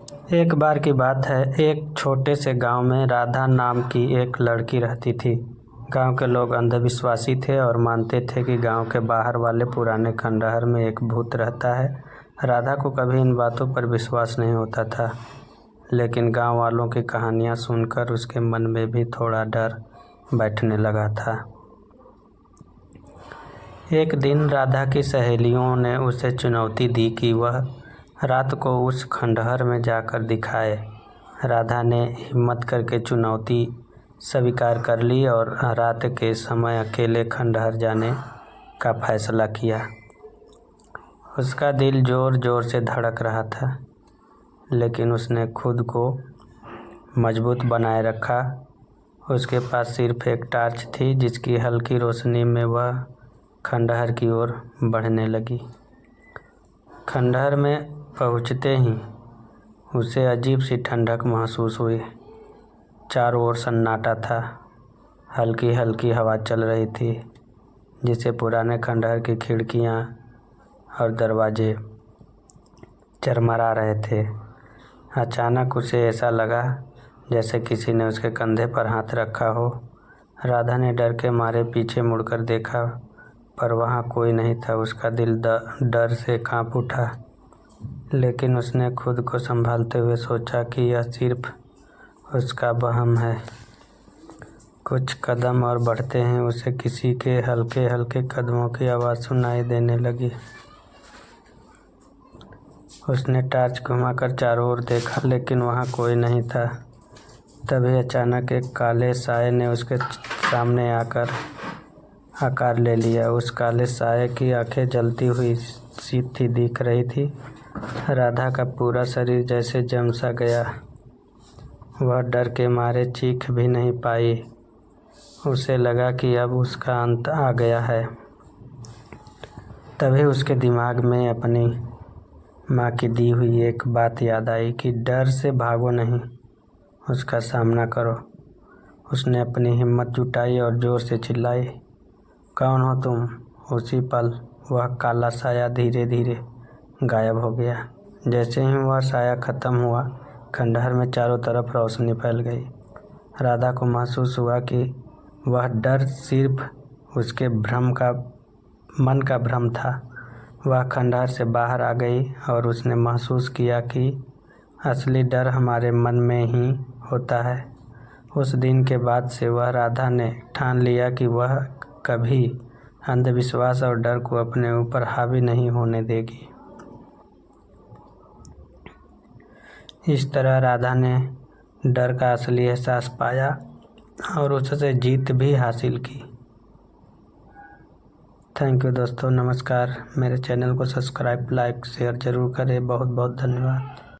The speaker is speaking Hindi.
एक बार की बात है, एक छोटे से गांव में राधा नाम की एक लड़की रहती थी। गांव के लोग अंधविश्वासी थे और मानते थे कि गांव के बाहर वाले पुराने खंडहर में एक भूत रहता है। राधा को कभी इन बातों पर विश्वास नहीं होता था, लेकिन गांव वालों की कहानियां सुनकर उसके मन में भी थोड़ा डर बैठने लगा था। एक दिन राधा की सहेलियों ने उसे चुनौती दी कि वह रात को उस खंडहर में जाकर दिखाए। राधा ने हिम्मत करके चुनौती स्वीकार कर ली और रात के समय अकेले खंडहर जाने का फैसला किया। उसका दिल जोर जोर से धड़क रहा था, लेकिन उसने खुद को मजबूत बनाए रखा। उसके पास सिर्फ एक टार्च थी, जिसकी हल्की रोशनी में वह खंडहर की ओर बढ़ने लगी। खंडहर में पहुंचते ही उसे अजीब सी ठंडक महसूस हुई। चारों ओर सन्नाटा था। हल्की हल्की हवा चल रही थी, जिससे पुराने खंडहर की खिड़कियां और दरवाजे चरमरा रहे थे। अचानक उसे ऐसा लगा जैसे किसी ने उसके कंधे पर हाथ रखा हो। राधा ने डर के मारे पीछे मुड़कर देखा, पर वहाँ कोई नहीं था। उसका दिल डर से कांप उठा, लेकिन उसने खुद को संभालते हुए सोचा कि यह सिर्फ उसका वहम है। कुछ कदम और बढ़ते ही उसे किसी के हल्के हल्के कदमों की आवाज़ सुनाई देने लगी। उसने टॉर्च घुमाकर चारों ओर देखा, लेकिन वहाँ कोई नहीं था। तभी अचानक एक काले साये ने उसके सामने आकर आकार ले लिया। उस काले साये की आंखें जलती हुई सी थी दिख रही थी। राधा का पूरा शरीर जैसे जम सा गया। वह डर के मारे चीख भी नहीं पाई। उसे लगा कि अब उसका अंत आ गया है। तभी उसके दिमाग में अपनी माँ की दी हुई एक बात याद आई कि डर से भागो नहीं, उसका सामना करो। उसने अपनी हिम्मत जुटाई और जोर से चिल्लाई, कौन हो तुम? उसी पल वह काला साया धीरे धीरे गायब हो गया। जैसे ही वह साया खत्म हुआ, खंडहर में चारों तरफ रोशनी फैल गई। राधा को महसूस हुआ कि वह डर सिर्फ उसके मन का भ्रम था। वह खंडहर से बाहर आ गई और उसने महसूस किया कि असली डर हमारे मन में ही होता है। उस दिन के बाद से वह राधा ने ठान लिया कि वह कभी अंधविश्वास और डर को अपने ऊपर हावी नहीं होने देगी। इस तरह राधा ने डर का असली एहसास पाया और उससे जीत भी हासिल की। थैंक यू दोस्तों, नमस्कार। मेरे चैनल को सब्सक्राइब, लाइक, शेयर ज़रूर करें। बहुत बहुत धन्यवाद।